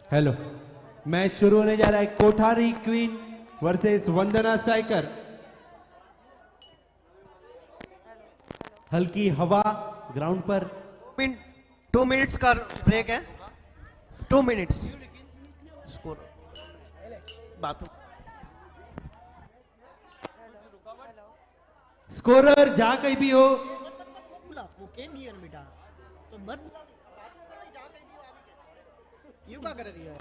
Hello, match शुरू होने जा रहा है। कोठारी क्वीन वर्सेस वंदना स्ट्राइकर। हल्की हवा ग्राउंड पर। 2 मिनट्स का ब्रेक है। 2 मिनट्स। स्कोर स्कोरर जहां कहीं भी हो, बेटा तो मत यू क्या कर रही है?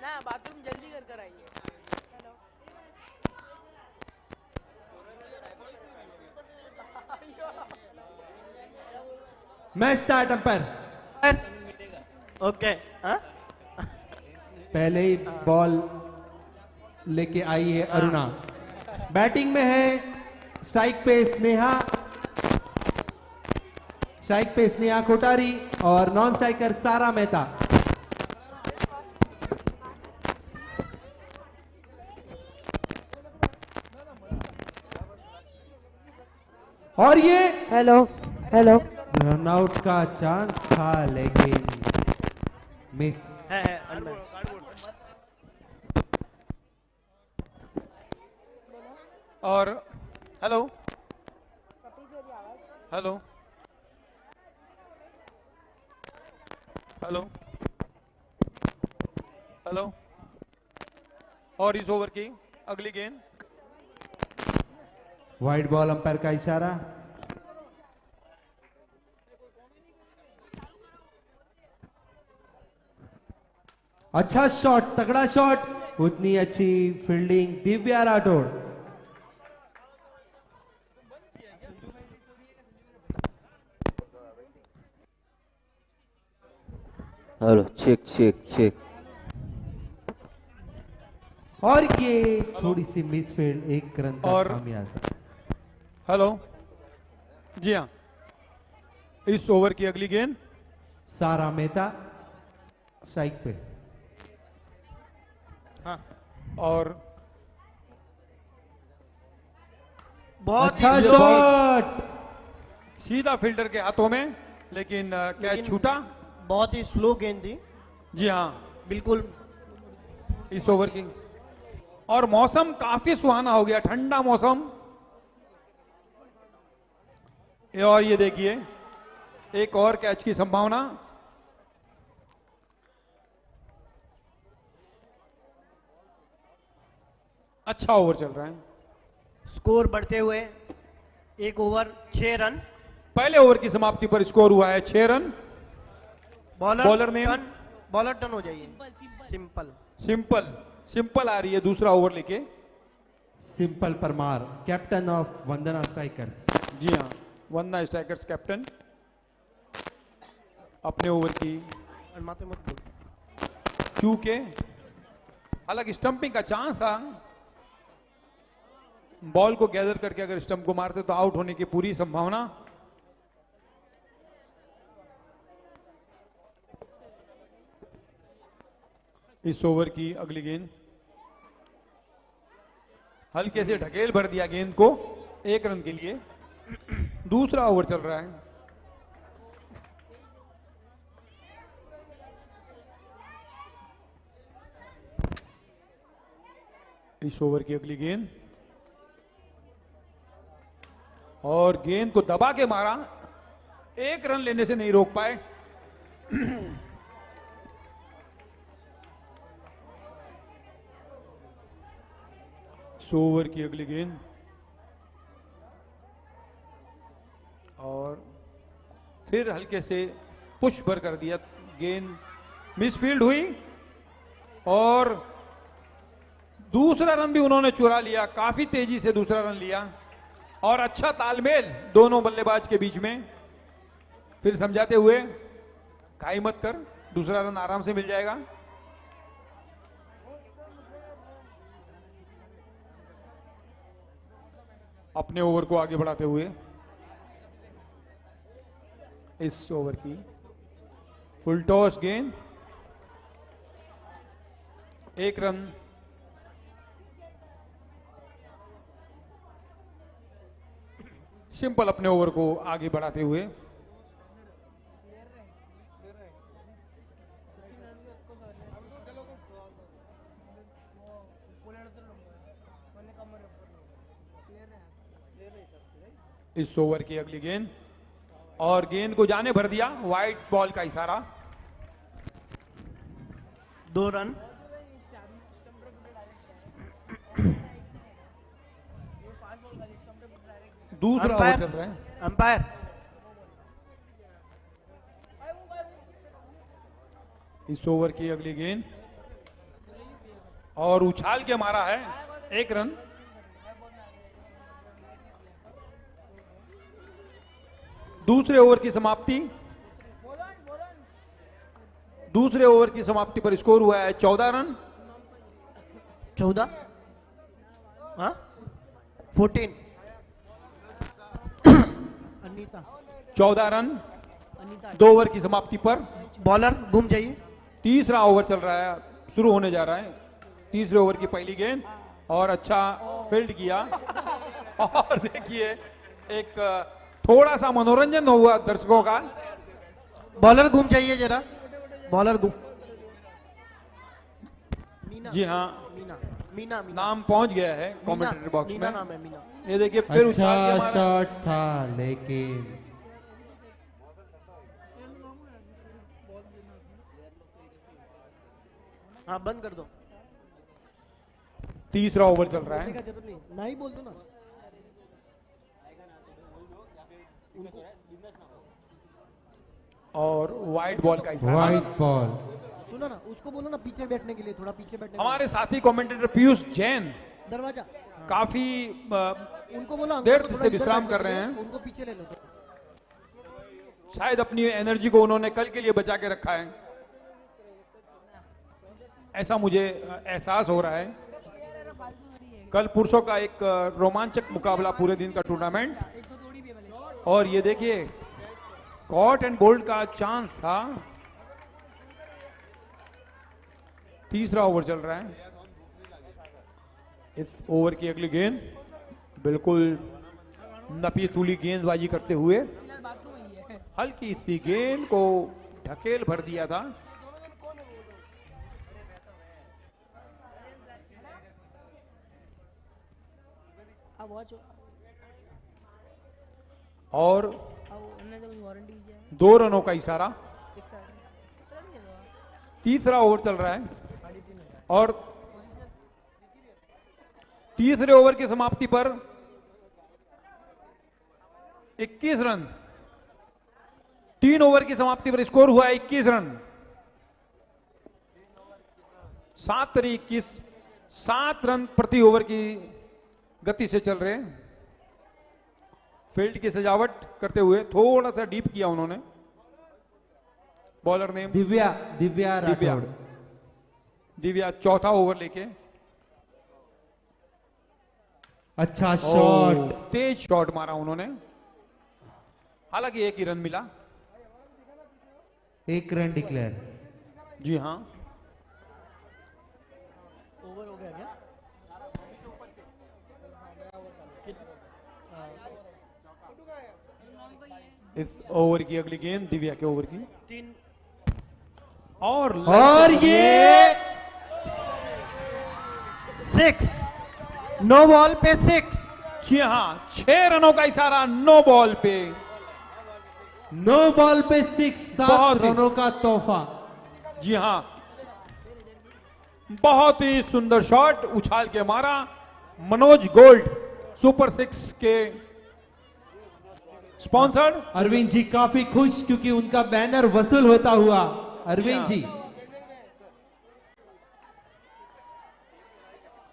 ना बाथरूम जल्दी कर आइए। Match start. Umpire okay. पहले ही बॉल लेके आई है अरुणा। बैटिंग में है स्ट्राइक पे स्नेहा कोठारी और नॉन स्ट्राइकर सारा मेहता। और ये हेलो रनआउट का चांस था लेकिन मिस है। और हेलो हेलो हेलो हेलो। और इस ओवर की अगली गेंद। Wide ball. अंपायर का इशारा। अच्छा शॉट, तगड़ा शॉट। उतनी अच्छी fielding Divya Rathore. Hello check. और ये थोड़ी सी मिसफील्ड, एक रन का और खामियाजा। हेलो जी हाँ, इस ओवर की अगली गेंद। सारा मेहता स्ट्राइक पे। हाँ, और बहुत अच्छा शॉट, सीधा फील्डर के हाथों में, लेकिन कैच छूटा। बहुत ही स्लो गेंद थी। जी हाँ, बिल्कुल इस ओवर की। और मौसम काफी सुहाना हो गया, ठंडा मौसम। और ये देखिए, एक और कैच की संभावना। अच्छा ओवर चल रहा है। स्कोर बढ़ते हुए 1 ओवर 6 रन। पहले ओवर की समाप्ति पर स्कोर हुआ है 6 रन। बॉलर ने बॉलर टर्न हो जाइए। सिंपल आ रही है दूसरा ओवर लेके। Simple Parmar, captain of Vandana Strikers. जी हाँ, वंदना स्ट्राइकर्स कैप्टन अपने ओवर की। माते मत बोल। चूके हालांकि स्टंपिंग का चांस था, बॉल को गैदर करके अगर स्टंप को मारते तो आउट होने की पूरी संभावना। इस ओवर की अगली गेंद। हल्के से ढकेल भर दिया गेंद को 1 रन के लिए। दूसरा ओवर चल रहा है। इस ओवर की अगली गेंद, और गेंद को दबा के मारा, 1 रन लेने से नहीं रोक पाए। इस ओवर की अगली गेंद, और फिर हल्के से पुश भर कर दिया। गेंद मिसफील्ड हुई और दूसरा रन भी उन्होंने चुरा लिया। काफी तेजी से दूसरा रन लिया और अच्छा तालमेल दोनों बल्लेबाज के बीच में। फिर समझाते हुए, घाई मत कर, दूसरा रन आराम से मिल जाएगा। अपने ओवर को आगे बढ़ाते हुए इस ओवर की फुल टॉस गेंद, 1 रन। सिंपल अपने ओवर को आगे बढ़ाते हुए। इस ओवर की अगली गेंद, और गेंद को जाने भर दिया, वाइट बॉल का इशारा। 2 रन। दूसरा ओवर चल रहा है। अंपायर इस ओवर की अगली गेंद, और उछाल के मारा है, 1 रन। दूसरे ओवर की समाप्ति, दूसरे ओवर की समाप्ति पर स्कोर हुआ है 14 रन। 14 हाँ 14। अनीता 14 रन अनीता 2 ओवर की समाप्ति पर। बॉलर घूम जाइए। तीसरा ओवर चल रहा है, शुरू होने जा रहा है। तीसरे ओवर की पहली गेंद, और अच्छा फील्ड किया। और देखिए एक थोड़ा सा मनोरंजन हुआ दर्शकों का। बॉलर घूम जाइए जरा, बॉलर घूम। मीना, जी हाँ, मीना मीना मीना नाम पहुंच गया है कमेंटेटर बॉक्स मीना में। नाम है मीना। ये देखिए फिर उछाल के अच्छा मारा। शॉट था, लेकिन हाँ बंद कर दो। तीसरा ओवर चल रहा है, जरूरत नहीं, ना ही बोल दो ना उनको। और वाइट बॉल का इशारा। White ball. सुनो ना, उसको बोलो ना पीछे बैठने के लिए, थोड़ा पीछे बैठने हमारे साथी कमेंटेटर पीयूष जैन दरवाजा काफी उनको बोलो देर अंकल को से थोड़ा विश्राम इधर कर रहे बैठने हैं। के लिए, उनको पीछे ले लो। शायद अपनी एनर्जी को उन्होंने कल के लिए बचा के रखा है, ऐसा मुझे एहसास हो रहा है। कल पुरुषों का एक रोमांचक मुकाबला, पूरे दिन का टूर्नामेंट, और ये देखिए कॉट एंड बोल्ड का चांस था। तीसरा ओवर चल रहा है। इस ओवर की अगली गेंद, बिल्कुल नपी तुली गेंदबाजी करते हुए हल्की सी गेंद को ढकेल भर दिया था। और 2 रनों का इशारा। तीसरा ओवर चल रहा है, और तीसरे ओवर की समाप्ति पर 21 रन। 3 ओवर की समाप्ति पर स्कोर हुआ है 21 रन। 7-21, 7 रन प्रति ओवर की गति से चल रहे हैं। फील्ड की सजावट करते हुए थोड़ा सा डीप किया उन्होंने। Bowler name Divya Divya Rathore. दिव्या चौथा ओवर लेके। अच्छा शॉट। तेज शॉट मारा उन्होंने, हालांकि 1 ही रन मिला। 1 रन डिक्लेयर। जी हाँ, ओवर हो गया क्या? इस ओवर की अगली गेंद दिव्या के ओवर की 3 और ये 6 नो बॉल पे 6। जी हाँ, 6 रनों का इशारा नो बॉल पे। नो बॉल पे 6, 7 बहुत ही- रनों का तोहफा। जी हाँ, बहुत ही सुंदर शॉट उछाल के मारा। मनोज गोल्ड सुपर 6 के स्पॉन्सर्ड। अरविंद जी काफी खुश, क्योंकि उनका बैनर वसूल होता हुआ। अरविंद जी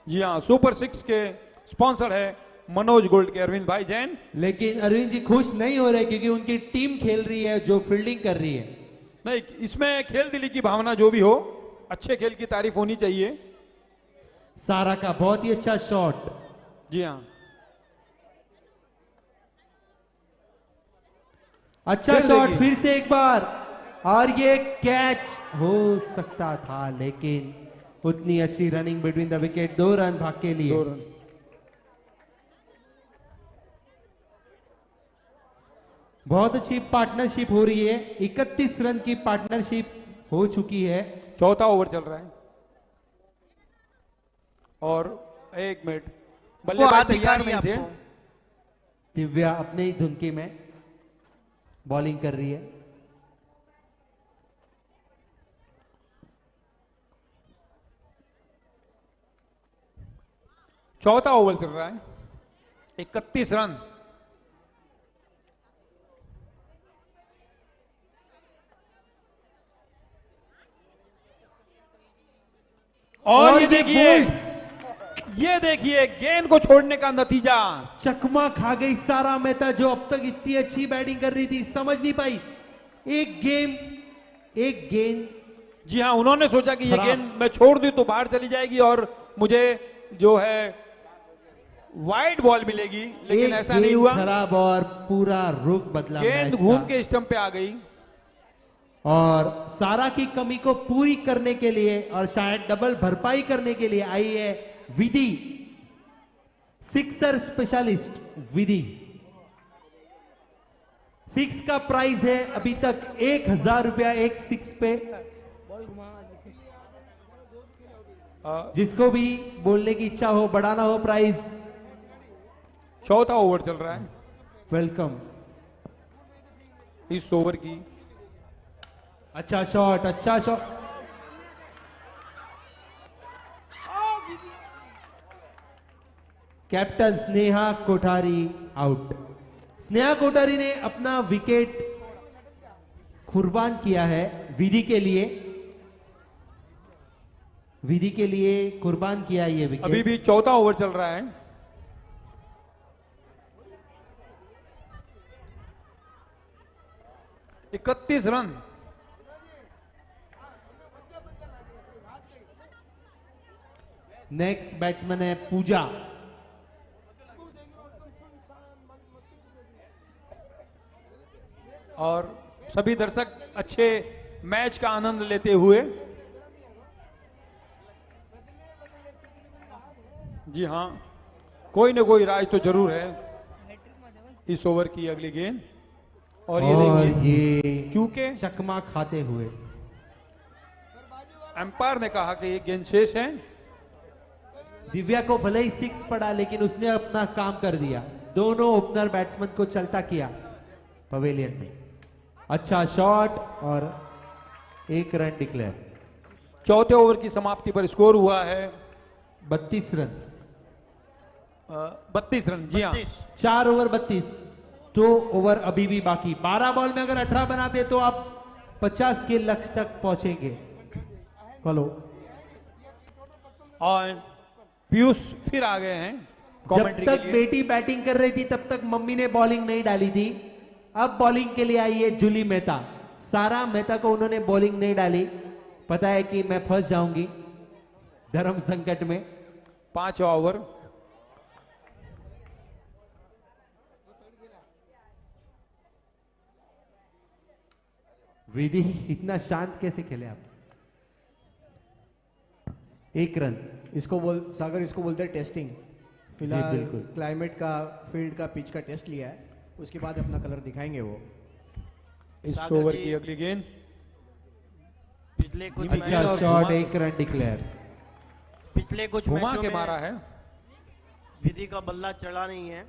जी हाँ, सुपर 6 के स्पॉन्सर है मनोज गोल्ड के अरविंद भाई जैन। लेकिन अरविंद जी खुश नहीं हो रहे, क्योंकि उनकी टीम खेल रही है जो फील्डिंग कर रही है। नहीं, इसमें खेल दिली की भावना जो भी हो, अच्छे खेल की तारीफ होनी चाहिए। सारा का बहुत ही अच्छा शॉट। जी हाँ, अच्छा फिर शॉट, देखिए। फिर से एक बार, और ये कैच हो सकता था, लेकिन उतनी अच्छी running between the wicket. 2 run भाग के लिए। 2 रन। बहुत अच्छी पार्टनरशिप हो रही है। 31 रन की पार्टनरशिप हो चुकी है। चौथा ओवर चल रहा है और 1 मिनट वो बल्लेबाज हाथ दिखा तैयार रही है नहीं थे। आपको। दिव्या अपने ही धुनकी में बॉलिंग कर रही है। चौथा ओवर चल रहा है, 31 रन। और ये देखिए, ये देखिए गेंद को छोड़ने का नतीजा। चकमा खा गई सारा मेहता जो अब तक इतनी अच्छी बैटिंग कर रही थी, समझ नहीं पाई। एक गेंद जी हाँ, उन्होंने सोचा कि ये खराब। गेंद मैं छोड़ दूं तो बाहर चली जाएगी और मुझे जो है वाइड बॉल मिलेगी, लेकिन एक ऐसा नहीं गेंद हुआ। खराब और पूरा रुख बदला गेंद मैच घूम का। के स्टंप पे आ गई। और सारा की कमी को पूरी करने के लिए और शायद डबल भरपाई करने के लिए आई है विधि, सिक्सर स्पेशलिस्ट विधि। 6 का प्राइस है अभी तक 1000 रुपया एक 6 पे। जिसको भी बोलने की इच्छा हो, बढ़ाना हो प्राइस, चौथा ओवर चल रहा है वेलकम। इस ओवर की। अच्छा शॉट, अच्छा shot. Captain Sneha Kothari out. Sneha Kothari ने अपना विकेट कुर्बान किया है विधि के लिए। विधि के लिए कुर्बान किया ये विकेट। अभी भी चौथा ओवर चल रहा है। इकतीस रन। नेक्स्ट बैट्समैन है पूजा। और सभी दर्शक अच्छे मैच का आनंद लेते हुए। जी हाँ, कोई ना कोई राज तो जरूर है इस ओवर की अगली गेंद। और ये देखिए, ये चूंकि चकमा खाते हुए एम्पायर ने कहा कि ये गेंद शेष है। दिव्या को भले ही 6 पड़ा, लेकिन उसने अपना काम कर दिया। दोनों ओपनर बैट्समैन को चलता किया पवेलियन में। अच्छा शॉट और 1 रन डिक्लेयर। चौथे ओवर की समाप्ति पर स्कोर हुआ है 32 रन। 32 रन। जी हाँ, 4 ओवर 32, 2 ओवर अभी भी बाकी। 12 बॉल में अगर 18 बनाते तो आप 50 के लक्ष्य तक पहुंचेंगे। हेलो, और पीयूष फिर आ गए हैं जब कमेंट्री तक के लिए। बेटी बैटिंग कर रही थी तब तक मम्मी ने बॉलिंग नहीं डाली थी। अब बॉलिंग के लिए आई है जूली मेहता। सारा मेहता को उन्होंने बॉलिंग नहीं डाली, पता है कि मैं फंस जाऊंगी धर्म संकट में। 5वां ओवर। विधि इतना शांत कैसे खेले आप? 1 रन। सागर इसको बोलते हैं टेस्टिंग। जी, फिलहाल बिल्कुल। क्लाइमेट का, फील्ड का, पिच का टेस्ट लिया है, उसके बाद अपना कलर दिखाएंगे वो। इस सागर ओवर जी, की अगली गेंद। पिछले कुछ अच्छा मैचों शॉट, 1 रन डिक्लेयर। पिछले कुछ घुमा मैचों के में मारा है। विधि का बल्ला चढ़ा नहीं है,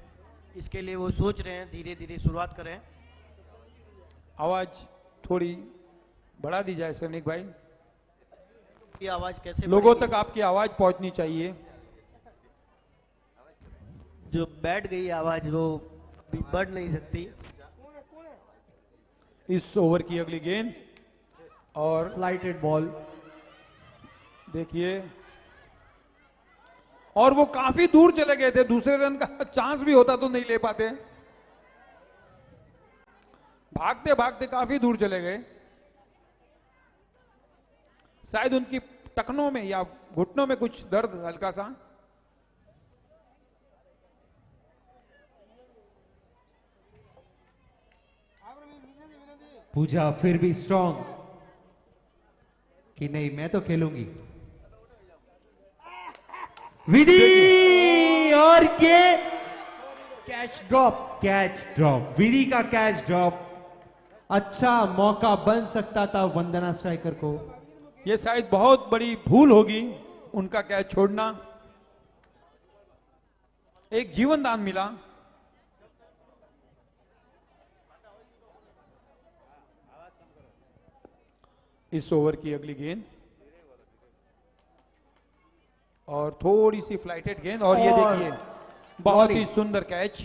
इसके लिए वो सोच रहे हैं धीरे धीरे शुरुआत करें। आवाज थोड़ी बढ़ा दी जाए सैनिक भाई, की आवाज कैसे लोगों बढ़ेगी? तक आपकी आवाज पहुंचनी चाहिए। जो बैठ गई आवाज वो भी बढ़ नहीं सकती। इस ओवर की अगली गेंद। और फ्लाइटेड बॉल। देखिए, और वो काफी दूर चले गए थे, दूसरे रन का चांस भी होता तो नहीं ले पाते। भागते भागते काफी दूर चले गए। शायद उनकी टखनों में या घुटनों में कुछ दर्द हल्का सा। पूजा फिर भी स्ट्रांग कि नहीं, मैं तो खेलूंगी। विधि और ये कैच ड्रॉप। कैच ड्रॉप, विधि का कैच ड्रॉप। अच्छा मौका बन सकता था वंदना स्ट्राइकर को। ये शायद बहुत बड़ी भूल होगी उनका कैच छोड़ना। एक जीवन दान मिला। इस ओवर की अगली गेंद और थोड़ी सी फ्लाइटेड गेंद और ये देखिए बहुत ही सुंदर कैच।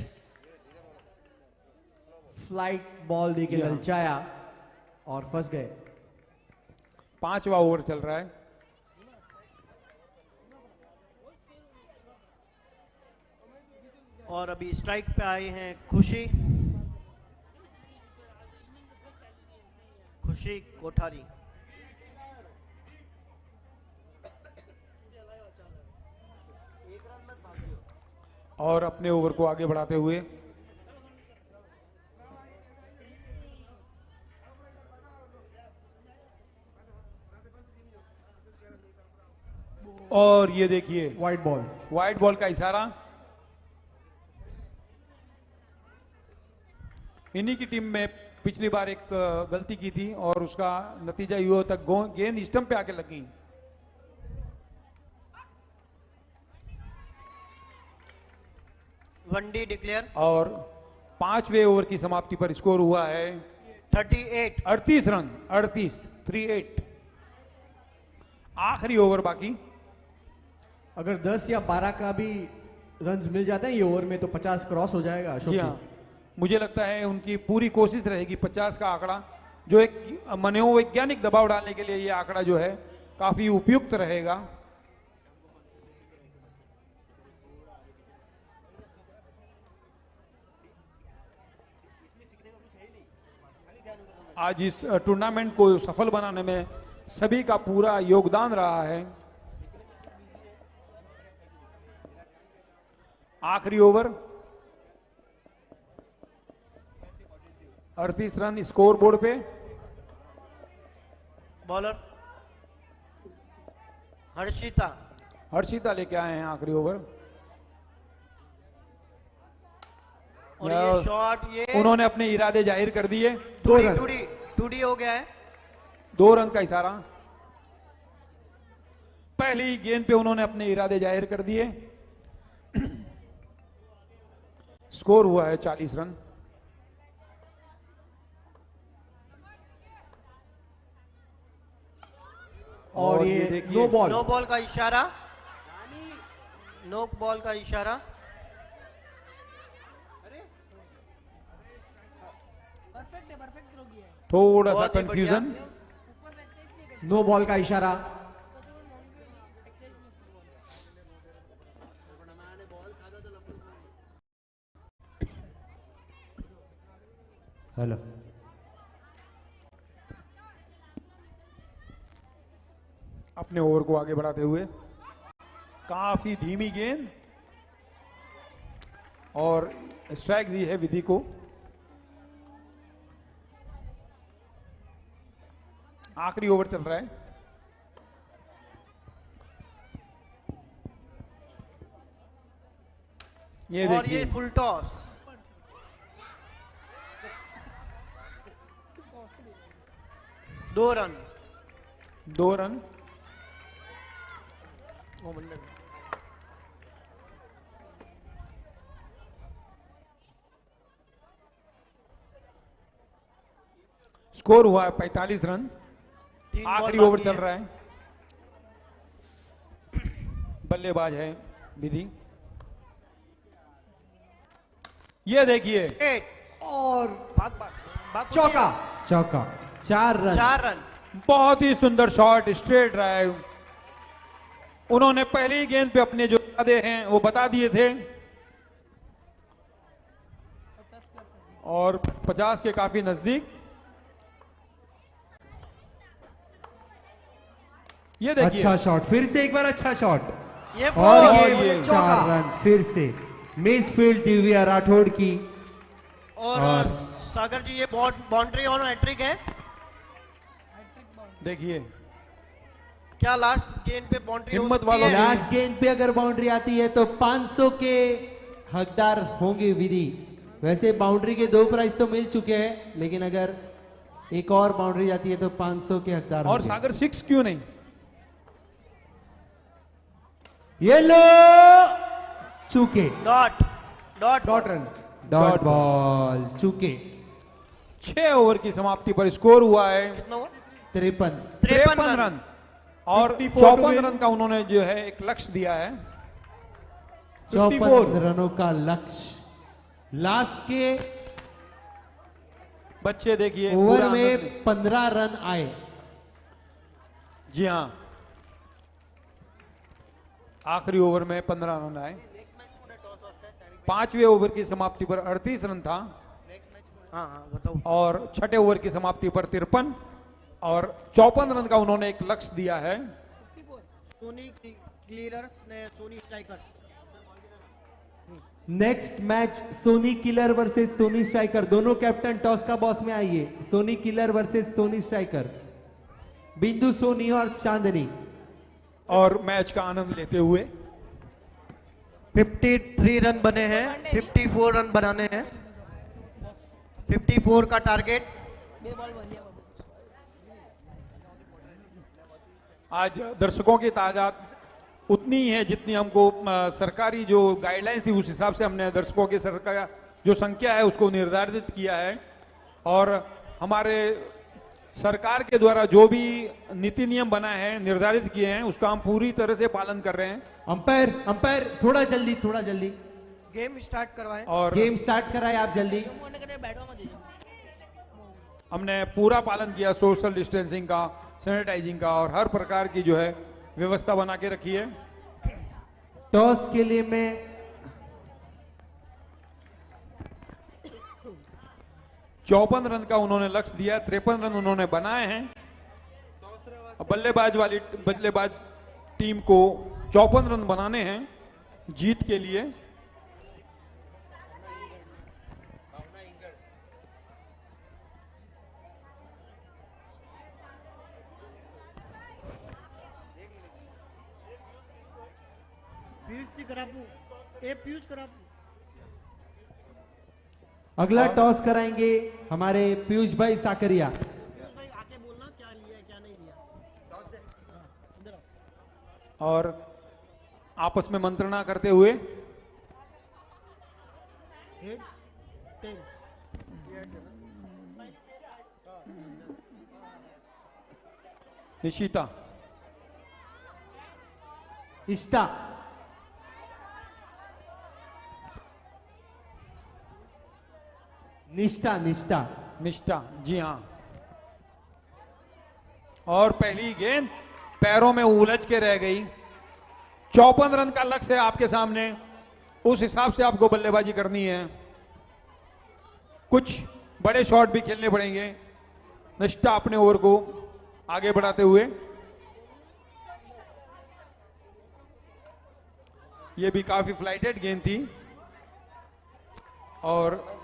फ्लाइट बॉल देके जी हाँ। ललचाया और फंस गए। 5वां ओवर चल रहा है। और अभी स्ट्राइक पे आए हैं खुशी कोठारी। और अपने ओवर को आगे बढ़ाते हुए और ये देखिए वाइट बॉल। वाइट बॉल का इशारा। इन्हीं की टीम में पिछली बार एक गलती की थी और उसका नतीजा ये हुआ तक गेंद स्टंप पे आके लगी। वनडी डिक्लेयर। और 5वें ओवर की समाप्ति पर स्कोर हुआ है 38 रन। 38 आखिरी ओवर बाकी। अगर 10 या 12 का भी रन्स मिल जाते हैं ये ओवर में तो 50 क्रॉस हो जाएगा अशोक जी जी। हाँ, मुझे लगता है उनकी पूरी कोशिश रहेगी 50 का आंकड़ा, जो एक मनोवैज्ञानिक दबाव डालने के लिए ये आंकड़ा जो है काफी उपयुक्त रहेगा। आज इस टूर्नामेंट को सफल बनाने में सभी का पूरा योगदान रहा है। आखिरी ओवर 38 रन स्कोर बोर्ड पे। बॉलर हर्षिता लेके आए हैं आखिरी ओवर। और ये शॉट उन्होंने अपने इरादे जाहिर कर दिए। 2D हो गया है। 2 रन का इशारा। पहली गेंद पे उन्होंने अपने इरादे जाहिर कर दिए। स्कोर हुआ है 40 रन। और ये देखिए नो बॉल। नो बॉल का इशारा। नो बॉल का इशारा। थोड़ा सा बहुत ही बढ़िया। कंफ्यूजन। नो बॉल का इशारा। हेलो, अपने ओवर को आगे बढ़ाते हुए काफी धीमी गेंद और स्ट्राइक दी है विधि को। आखिरी ओवर चल रहा है। ये और देखिए ये फुल टॉस। दो रन। 2 रन। स्कोर हुआ है 45 रन। आखिरी ओवर चल रहा है। बल्लेबाज है विधि। ये देखिए और भाग चौका। चौका। 4 रन। 4 रन। बहुत ही सुंदर शॉट, स्ट्रेट ड्राइव। उन्होंने पहली गेंद पे अपने जो इरादे हैं वो बता दिए थे और 50 के काफी नजदीक। ये देखिए अच्छा शॉट, फिर से एक बार अच्छा शॉट। ये और फोर। ये 4 रन फिर से मिस फील्ड दिव्या राठौड़ की। और सागर जी ये बाउंड्री और हैट्रिक है। देखिए क्या लास्ट गेंद पे बाउंड्री हो हिम्मत सकती वालों है? लास्ट गेंद पे अगर बाउंड्री आती है तो 500 के हकदार होंगे विधि। वैसे बाउंड्री के 2 प्राइज तो मिल चुके हैं, लेकिन अगर एक और बाउंड्री जाती है तो 500 के हकदार और होंगे। सागर 6 क्यों नहीं? येलो चूके, dot dot dot run. Dot ball चूके। 6 ओवर की समाप्ति पर स्कोर हुआ है कितना हुआ? 53। 53 रन और 54 to 54 win। रन का उन्होंने जो है एक लक्ष्य दिया है। 54 रनों का लक्ष्य। लास्ट के बच्चे देखिए ओवर पूरा आनंद ले- में 15 रन आए। जी हाँ, आखिरी ओवर में 15 रन आए। 5वें ओवर की समाप्ति पर 38 रन था हाँ हाँ बताओ। और 6ठे ओवर की समाप्ति पर 53 और 54 रन का उन्होंने एक लक्ष्य दिया है। सोनी क्लियर्स ने Soni strikers. Next match Soni killer versus Soni striker. दोनों कैप्टन टॉस का बॉस में आइए। Soni killer versus Soni striker, Bindu Soni और चांदनी। और मैच का आनंद लेते हुए 53 रन बने हैं, 54 रन बनाने हैं। 54 का टारगेट। आज दर्शकों की तादाद उतनी ही है जितनी हमको सरकारी जो गाइडलाइंस थी उस हिसाब से हमने दर्शकों की सरकार जो संख्या है उसको निर्धारित किया है। और हमारे सरकार के द्वारा जो भी नीति नियम बना है निर्धारित किए हैं उसका हम पूरी तरह से पालन कर रहे हैं। अंपायर थोड़ा जल्दी, थोड़ा जल्दी। गेम स्टार्ट करवाएं। और गेम स्टार्ट कराए आप जल्दी। हमने पूरा पालन किया सोशल डिस्टेंसिंग का, सैनिटाइजिंग का और हर प्रकार की जो है व्यवस्था बना के रखी है। टॉस के लिए मैं 54 रन का उन्होंने लक्ष्य दिया, 53 रन उन्होंने बनाए हैं। बल्लेबाज टीम को 54 रन बनाने हैं जीत के लिए। पीयूष करापू। अगला टॉस कराएंगे हमारे पीयूष भाई साकरिया। आके बोलना क्या लिया क्या नहीं लिया। और आपस में मंत्रणा करते हुए निशिता इष्टा, निष्ठा, निष्ठा, निष्ठा, जी हाँ। और पहली गेंद पैरों में उलझ के रह गई। 54 रन का लक्ष्य है आपके सामने, उस हिसाब से आपको बल्लेबाजी करनी है। कुछ बड़े शॉट भी खेलने पड़ेंगे। निष्ठा अपने ओवर को आगे बढ़ाते हुए, यह भी काफी फ्लाइटेड गेंद थी और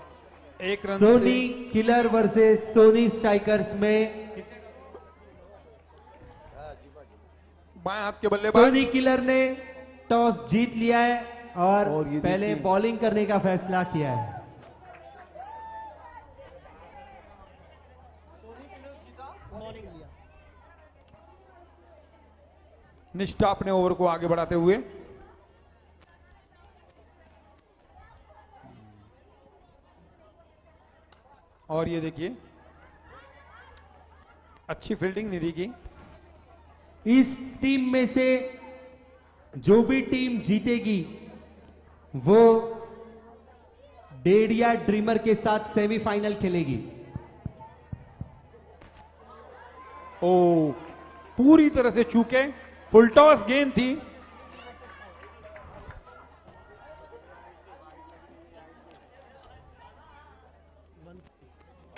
एक रन सोनी से किलर वर्सेस सोनी स्ट्राइकर्स में बाएं हाथ के बल्लेबाज सोनी किलर ने टॉस जीत लिया है और और ये पहले देखिए। बॉलिंग करने का फैसला किया है। निष्ठा अपने ओवर को आगे बढ़ाते हुए और ये देखिए अच्छी फील्डिंग निधि की। इस टीम में से जो भी टीम जीतेगी वो डेडिया ड्रीमर के साथ सेमीफाइनल खेलेगी। ओ पूरी तरह से चूके, फुल टॉस गेंद थी।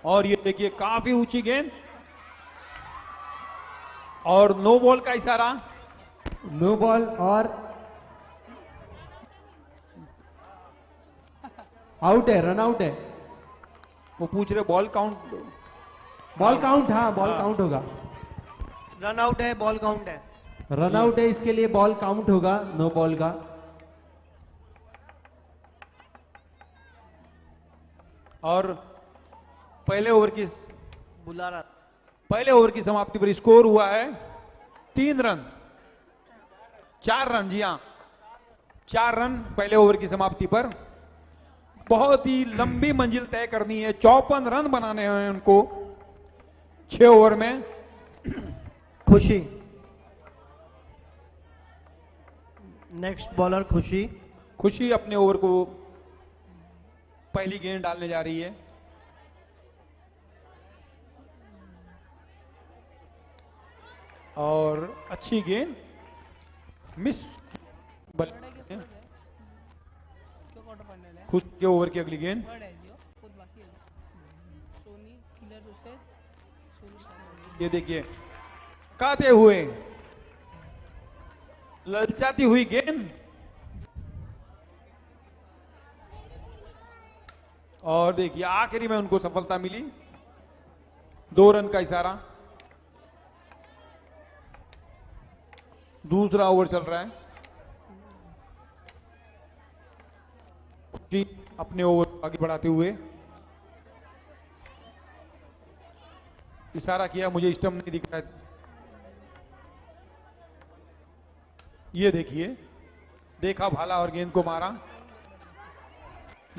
और ये देखिए काफी ऊंची गेंद और नो बॉल का इशारा। नो बॉल और आउट है, रन आउट है। वो पूछ रहे बॉल काउंट। बॉल काउंट, हाँ बॉल काउंट होगा। रन आउट है, बॉल काउंट है। रन आउट है, इसके लिए बॉल काउंट होगा, नो बॉल का। और पहले ओवर की बुला रहा। पहले ओवर की समाप्ति पर स्कोर हुआ है 3 रन, 4 रन, जी हां 4 रन पहले ओवर की समाप्ति पर। बहुत ही लंबी मंजिल तय करनी है, 54 रन बनाने हैं उनको 6 ओवर में। खुशी, नेक्स्ट बॉलर खुशी। खुशी अपने ओवर को पहली गेंद डालने जा रही है। और अच्छी गेंद मिस बल। खुशी के ओवर की अगली गेंद। ये देखिए काते हुए ललचाती हुई गेंद और देखिए आखिरी में उनको सफलता मिली। 2 रन का इशारा। दूसरा ओवर चल रहा है। खुशी अपने ओवर आगे बढ़ाते हुए इशारा किया, मुझे स्टंप नहीं दिख रहा है। ये देखिए देखा भाला और गेंद को मारा।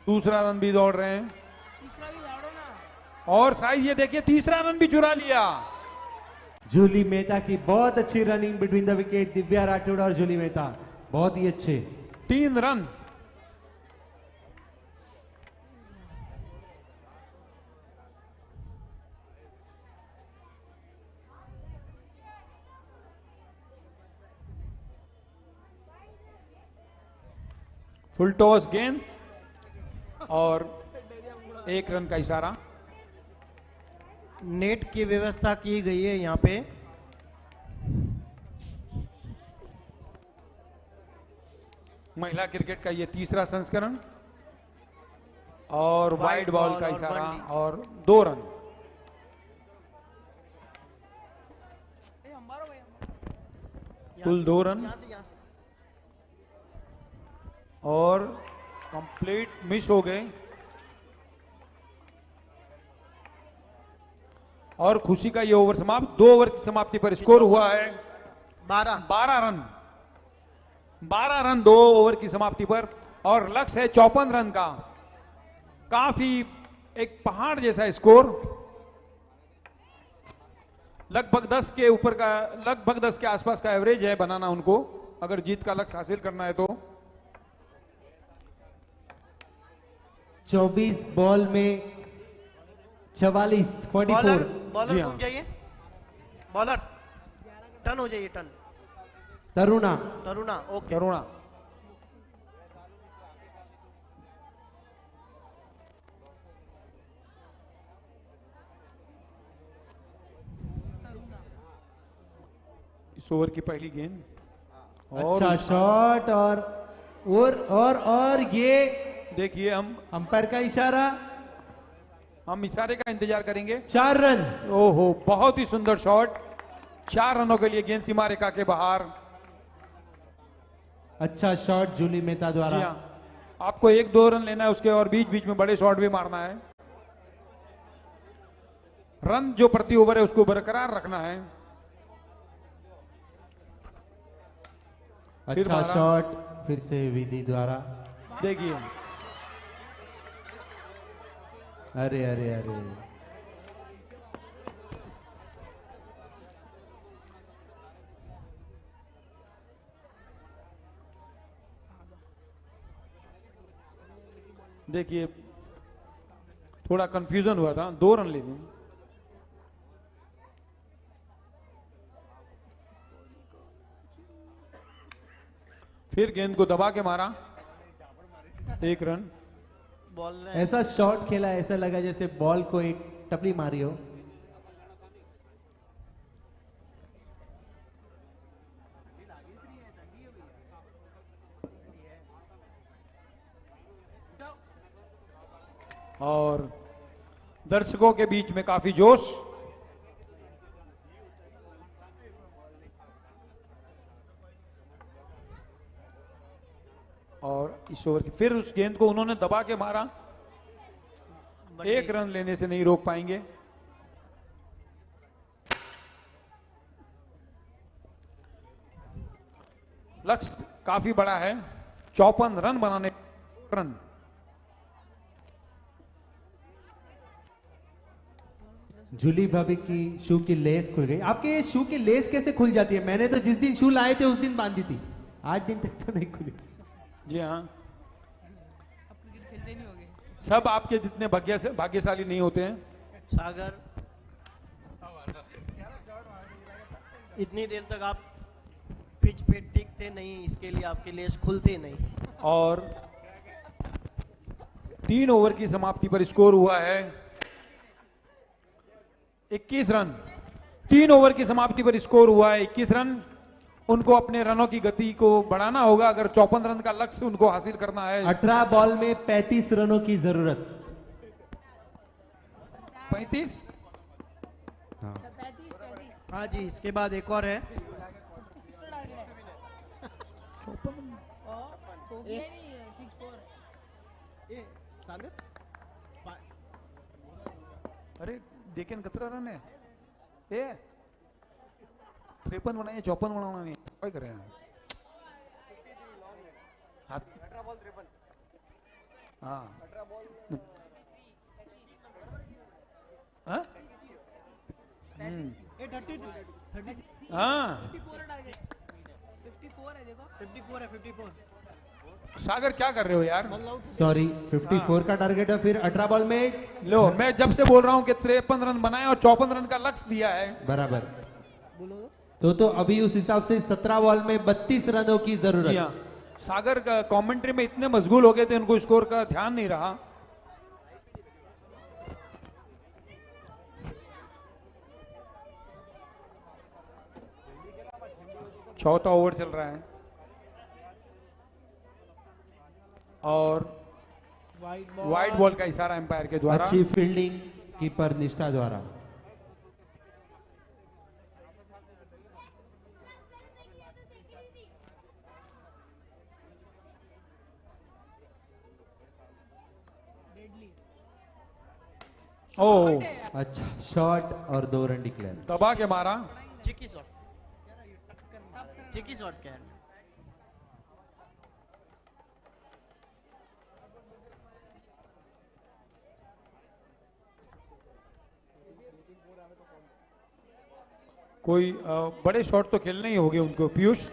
दूसरा रन भी दौड़ रहे हैं और शायद ये देखिए तीसरा रन भी चुरा लिया। जूली मेहता की बहुत अच्छी running between the wicket. Divya Rathore और जूली मेहता बहुत ही अच्छे। 3 रन। फुल टॉस गेंद और 1 रन का इशारा। नेट की व्यवस्था की गई है यहाँ पे। महिला क्रिकेट का ये तीसरा संस्करण और वाइड बॉल का इशारा और 2 रन। कुल 2 रन यहाँ से और कंप्लीट मिस हो गए। और खुशी का ये ओवर समाप्त। 2 ओवर की समाप्ति पर स्कोर हुआ है 12 रन। 12 रन 2 ओवर की समाप्ति पर और लक्ष्य है 54 रन का। काफी एक पहाड़ जैसा स्कोर। लगभग 10 के ऊपर का, लगभग 10 के आसपास का एवरेज है बनाना उनको, अगर जीत का लक्ष्य हासिल करना है तो। 24 बॉल में 44, 44। बॉलर जी बॉलर हाँ। घूम जाइए, बॉलर टर्न हो जाइए, टर्न। तरुणा तरुणा, ओके। करुणा इस ओवर की पहली गेंद। अच्छा शॉट और ये देखिए हम अंपायर का इशारा। इशारे का इंतजार करेंगे। 4 रन। ओहो बहुत ही सुंदर शॉट। 4 रनों के लिए गेंद सीमा रेखा के बाहर। अच्छा शॉट जूली मेहता जी द्वारा। हाँ, आपको 1-2 रन लेना है उसके और बीच बीच में बड़े शॉट भी मारना है। रन जो प्रति ओवर है उसको बरकरार रखना है। फिर अच्छा मारा। शॉट फिर से विधि द्वारा। देखिए अरे अरे अरे देखिए थोड़ा कंफ्यूजन हुआ था। 2 रन ले लिए। फिर गेंद को दबा के मारा। 1 रन। बॉल ने ऐसा शॉट खेला, ऐसा लगा जैसे बॉल को एक टपली मारी हो। और दर्शकों के बीच में काफी जोश। और इस ओवर की फिर उस गेंद को उन्होंने दबा के मारा। एक रन लेने से नहीं रोक पाएंगे। लक्ष्य काफी बड़ा है, 54 रन बनाने रन। जूली भाभी की शू की लेस खुल गई। आपके ये शू की लेस कैसे खुल जाती है? मैंने तो जिस दिन शू लाए थे उस दिन बांधी थी, आज दिन तक तो नहीं खुली। जी हाँ, अब क्रिकेट खेलते नहीं होगे। सब आपके जितने भाग्यशाली नहीं होते हैं। सागर, इतनी देर तक आप पिच पे टिकते नहीं, इसके लिए आपके लेस खुलते नहीं। और 3 ओवर की समाप्ति पर स्कोर हुआ है 21 रन। 3 ओवर की समाप्ति पर स्कोर हुआ है 21 रन। उनको अपने रनों की गति को बढ़ाना होगा अगर 54 रन का लक्ष्य उनको हासिल करना है। 18 बॉल में 35 रनों की जरूरत। 35। हाँ। 35 हाँ जी, इसके बाद एक और है। अरे देखें कितना रन है ये? 53 बनाइए, 54 बनाना नहीं, क्या करें हाँ। हाँ हाँ? हाँ 54 है देखो। 54 है, 54। सागर क्या कर रहे हो यार? सॉरी, 54 का टारगेट है। फिर 18 बॉल में लो, मैं जब से बोल रहा हूं कि 53 रन बनाए और 54 रन का लक्ष्य दिया है। बराबर। तो अभी उस हिसाब से 17 बॉल में 32 रनों की जी जरूरत। हाँ, सागर का कमेंट्री में इतने मशगूल हो गए थे, उनको स्कोर का ध्यान नहीं रहा। चौथा ओवर चल रहा है और वाइड बॉल का इशारा एम्पायर के द्वारा। अच्छी फील्डिंग कीपर निष्ठा द्वारा। ओह, अच्छा शॉट और 2 रन डिक्लेयर। दबा के मारा। चिकी शॉट, चिकी शॉट क्या है? कोई बड़े शॉट तो खेलने ही होंगे उनको पीयूष।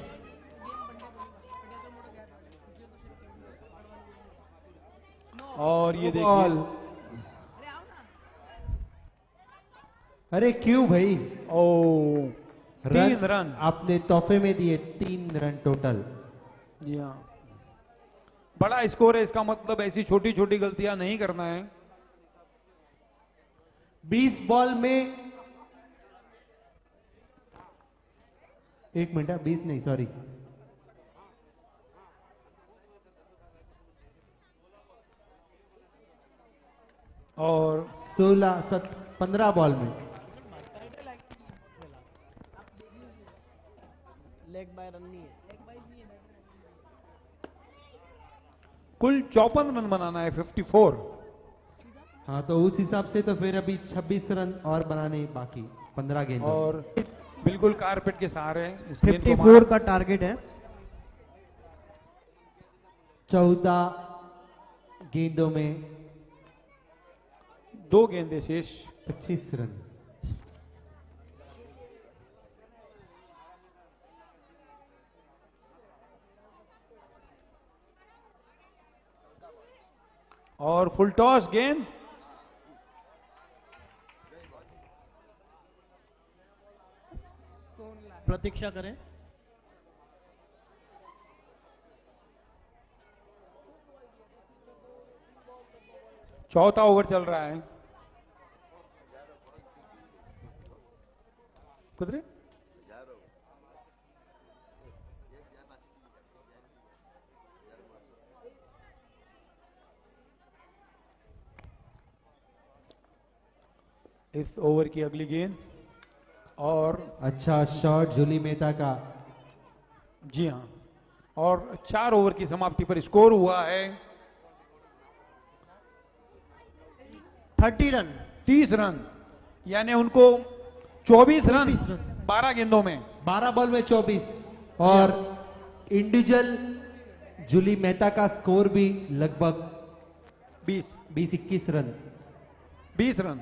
और ये बॉल। देखिए, अरे क्यों भाई? ओ 3 रन। आपने तोहफे में दिए, 3 रन टोटल। जी हाँ, बड़ा स्कोर है, इसका मतलब ऐसी छोटी छोटी गलतियां नहीं करना है। 20 बॉल में 1 मिनट, 20 नहीं सॉरी, और 15 बॉल में लेग बाय रन नहीं है। कुल 54 रन बनाना है, 54। हाँ, तो उस हिसाब से तो फिर अभी 26 रन और बनाने बाकी 15 गेंदों में। और बिल्कुल कारपेट के सहारे इस गेंद को 54 का टारगेट है। 14 गेंदों में 2 गेंदे शेष। 25 रन। और फुल टॉस गेंद, प्रतीक्षा करें। चौथा ओवर चल रहा है। कुदरे इस ओवर की अगली गेंद, और अच्छा शॉट जूली मेहता का। जी हाँ, और 4 ओवर की समाप्ति पर स्कोर हुआ है 30 रन। 30 रन, यानी उनको 24 रन 24 रन। 12 गेंदों में। 12 बॉल में 24 और इंडिविजुअल जूली मेहता का स्कोर भी लगभग 20-21 रन। 20 रन।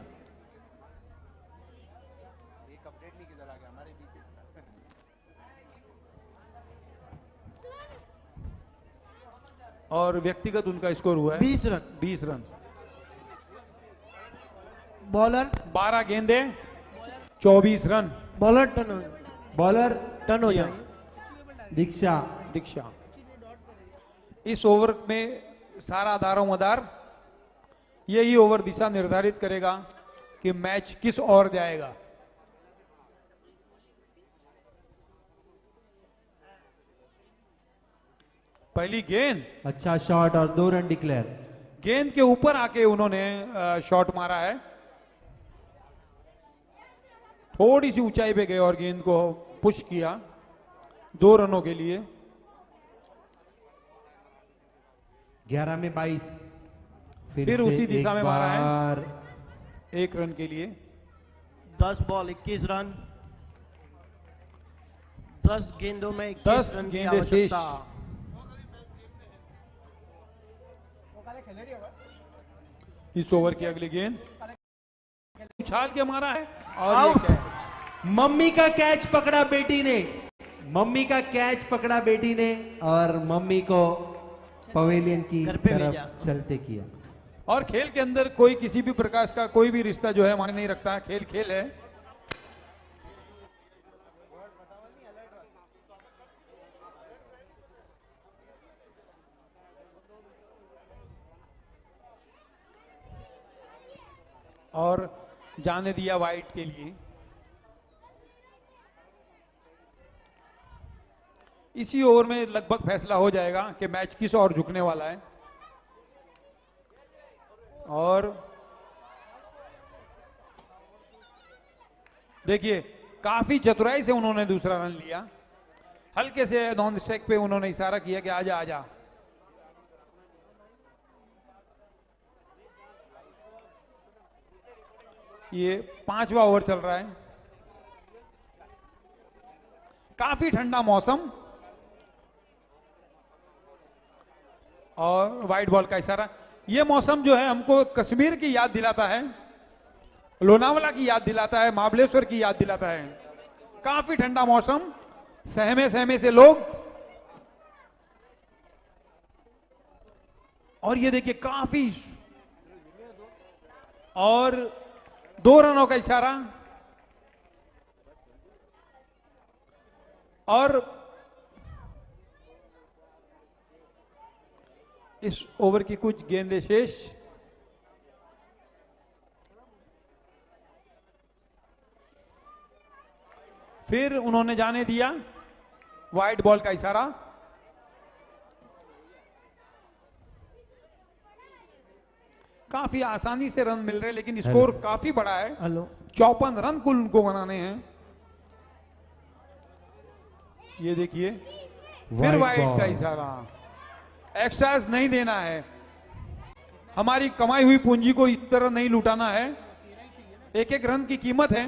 और व्यक्तिगत उनका स्कोर हुआ है 20 रन। 20 रन। बॉलर 12 गेंदे 24 run. Bowler turn bowler turn हो जाए। दीक्षा। दीक्षा। इस ओवर में सारा दारोमदार यही ओवर दिशा निर्धारित करेगा कि मैच किस ओर जाएगा। पहली गेंद, अच्छा शॉट और 2 रन डिक्लेयर। गेंद के ऊपर आके उन्होंने शॉट मारा है, थोड़ी सी ऊंचाई पे गए और गेंद को पुश किया 2 रनों के लिए। 11 में 22। फिर से उसी दिशा एक में मारा है। बार 1 रन के लिए। 10 बॉल 21 रन। 10 गेंदों में 21 10 रन की गेंदें शेष। आवश्यकता। इस ओवर की अगली गेंद उछाल के मारा है और ये आउट। कैच। मम्मी का कैच पकड़ा बेटी ने। मम्मी का कैच पकड़ा बेटी ने और मम्मी को पवेलियन की घर पे भेजा। तरफ चलते किया। और खेल के अंदर कोई किसी भी प्रकार का कोई भी रिश्ता जो है मायने नहीं रखता। खेल खेल है। और जाने दिया वाइट के लिए। इसी ओवर में लगभग फैसला हो जाएगा कि मैच किस ओर झुकने वाला है। और देखिए काफी चतुराई से उन्होंने दूसरा रन लिया। हल्के से नॉन स्ट्राइक पे उन्होंने इशारा किया कि आजा आजा। ये 5वां ओवर चल रहा है। काफी ठंडा मौसम और वाइट बॉल का इशारा। ये मौसम जो है हमको कश्मीर की याद दिलाता है, लोनावाला की याद दिलाता है, महाबलेश्वर की याद दिलाता है। काफी ठंडा मौसम, सहमे सहमे से लोग। और ये देखिए काफी, और 2 रनों का इशारा। और इस ओवर की कुछ गेंदें शेष। फिर उन्होंने जाने दिया वाइट बॉल का इशारा। काफी आसानी से रन मिल रहे हैं, लेकिन स्कोर काफी बड़ा है। हेलो 54 रन कुल उनको बनाने हैं। ये देखिए फिर वाइट का इशारा। एक्स्ट्रास नहीं देना है, हमारी कमाई हुई पूंजी को इस तरह नहीं लुटाना है। 1-1 रन की कीमत है।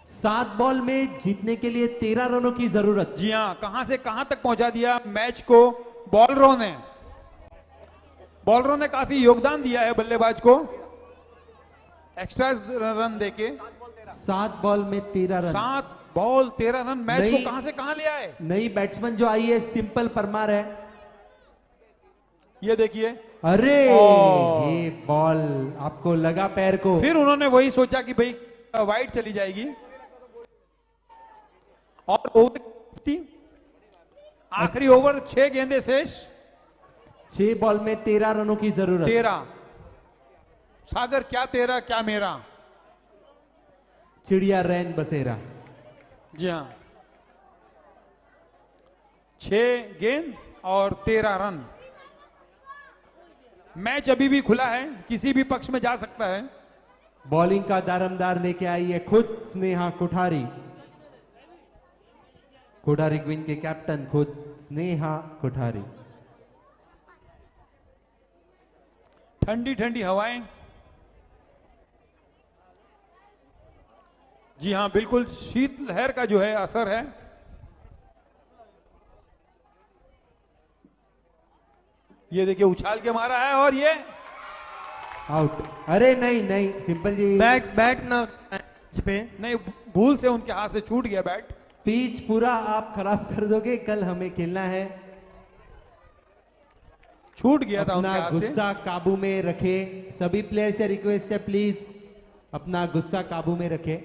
7 बॉल में जीतने के लिए 13 रनों की जरूरत। जी हाँ, कहां से कहां तक पहुंचा दिया मैच को बॉलरों ने। बॉलरों ने काफी योगदान दिया है बल्लेबाज को एक्स्ट्रा रन देके। 7 बॉल में 13 रन। 7 बॉल 13 रन मैच को नहीं। कहां से कहां ले आए। नई बैट्समैन जो आई है सिंपल परमार है। ये देखिए अरे ये बॉल आपको लगा पैर को। फिर उन्होंने वही सोचा कि भाई वाइड चली जाएगी। और ओवर आखिरी ओवर 6 गेंदे शेष। 6 बॉल में 13 रनों की जरूरत। 13। सागर क्या 13 क्या मेरा। चिड़िया रैन बसेरा। जी हाँ, 6 गेंद और 13 रन। मैच अभी भी खुला है, किसी भी पक्ष में जा सकता है। बॉलिंग का दारमदार लेके आई है खुद स्नेहा कोठारी। कोठारी क्वीन के कैप्टन खुद स्नेहा कोठारी। ठंडी ठंडी हवाएं जी हाँ, बिल्कुल शीत लहर का जो है असर है। ये देखिए उछाल के मारा है और ये आउट। अरे नहीं नहीं सिंपल जी, बैट ना पिच पे। नहीं, भूल से उनके हाथ से छूट गया बैट। पिच पूरा आप खराब कर दोगे, कल हमें खेलना है। छूट गया था उनके अपना हाथ से। गुस्सा काबू में रखे। सभी प्लेयर से रिक्वेस्ट है, प्लीज अपना गुस्सा काबू में रखे।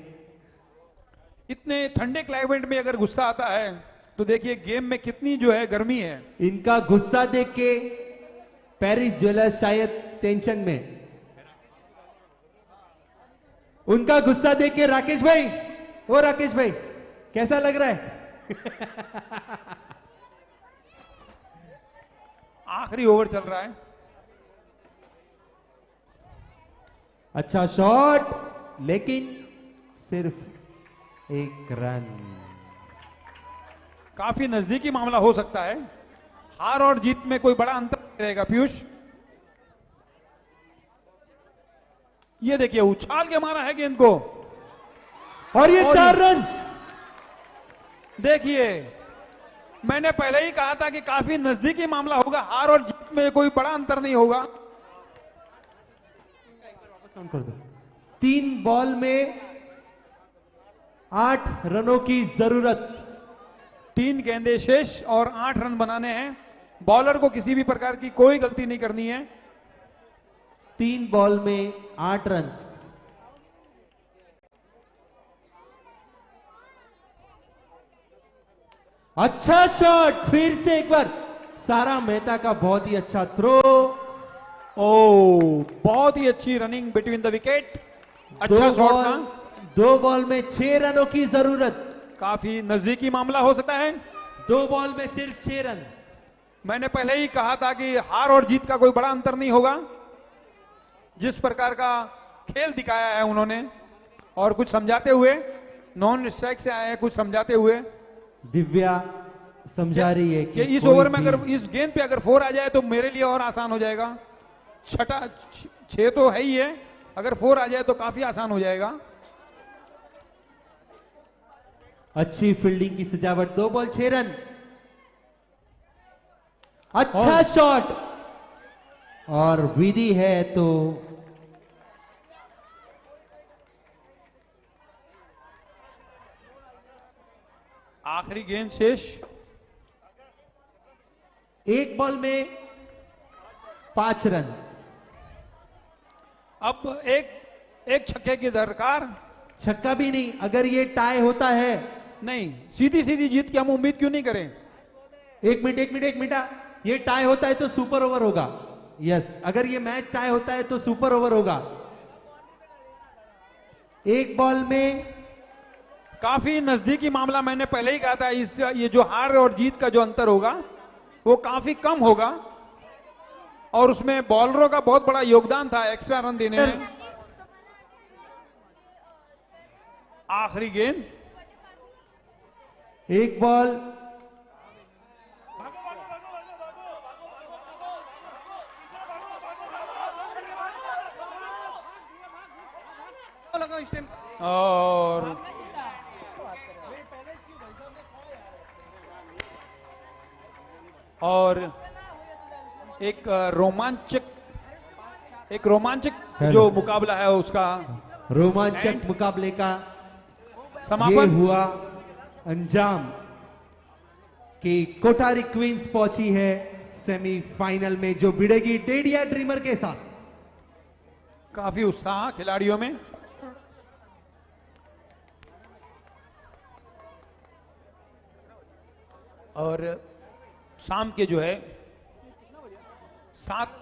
इतने ठंडे क्लाइमेट में अगर गुस्सा आता है तो देखिए गेम में कितनी जो है गर्मी है। इनका गुस्सा देख के पेरिस ज्वेलर्स शायद टेंशन में। उनका गुस्सा देख के राकेश भाई, ओ राकेश भाई कैसा लग रहा है? आखिरी ओवर चल रहा है। अच्छा शॉट, लेकिन सिर्फ 1 रन। काफी नजदीकी मामला हो सकता है। हार और जीत में कोई बड़ा अंतर नहीं रहेगा पीयूष। ये देखिए उछाल के मारा है गेंद को और ये 4 रन। देखिए मैंने पहले ही कहा था कि काफी नजदीकी मामला होगा। हार और जीत में कोई बड़ा अंतर नहीं होगा। काउंट कर दो। 3 बॉल में 8 रनों की जरूरत। 3 गेंदें शेष और 8 रन बनाने हैं। बॉलर को किसी भी प्रकार की कोई गलती नहीं करनी है। 3 बॉल में 8 रन। अच्छा शॉट, फिर से एक बार सारा मेहता का बहुत ही अच्छा थ्रो। ओ बहुत ही अच्छी रनिंग बिटवीन द विकेट। अच्छा शॉट था। 2 बॉल में 6 रनों की जरूरत। काफी नजदीकी मामला हो सकता है। 2 बॉल में सिर्फ 6 रन। मैंने पहले ही कहा था कि हार और जीत का कोई बड़ा अंतर नहीं होगा। जिस प्रकार का खेल दिखाया है उन्होंने, और कुछ समझाते हुए, नॉन स्ट्राइक से आए हैं कुछ समझाते हुए। दिव्या समझा रही है कि कि इस कोई ओवर में भी- अगर इस गेंद पे अगर 4 आ जाए तो मेरे लिए और आसान हो जाएगा। 6 तो है ही है, अगर 4 आ जाए तो काफी आसान हो जाएगा। अच्छी फील्डिंग की सजावट। 2 बॉल 6 रन। अच्छा शॉट, और विधि है तो आखिरी गेंद शेष। 1 बॉल में 5 रन। अब एक छक्के की दरकार। छक्का भी नहीं, अगर ये टाई होता है। नहीं, सीधी सीधी जीत की हम उम्मीद क्यों नहीं करें। 1 मिनट, ये टाई होता है तो सुपर ओवर होगा। यस, अगर ये मैच टाई होता है तो सुपर ओवर होगा। 1 बॉल में काफी नजदीकी मामला। मैंने पहले ही कहा था ये जो हार और जीत का जो अंतर होगा वो काफी कम होगा, और उसमें बॉलरों का बहुत बड़ा योगदान था एक्स्ट्रा रन देने में। आखिरी गेंद। 1 बॉल लगा इस टाइम। और एक रोमांचक जो मुकाबला है उसका रोमांचक मुकाबले का ये समापन हुआ अंजाम कि कोठारी क्वींस पहुंची है सेमीफाइनल में, जो भिड़ेगी डेडिया ड्रीमर के साथ। काफी उत्साह खिलाड़ियों में। और शाम के जो है 7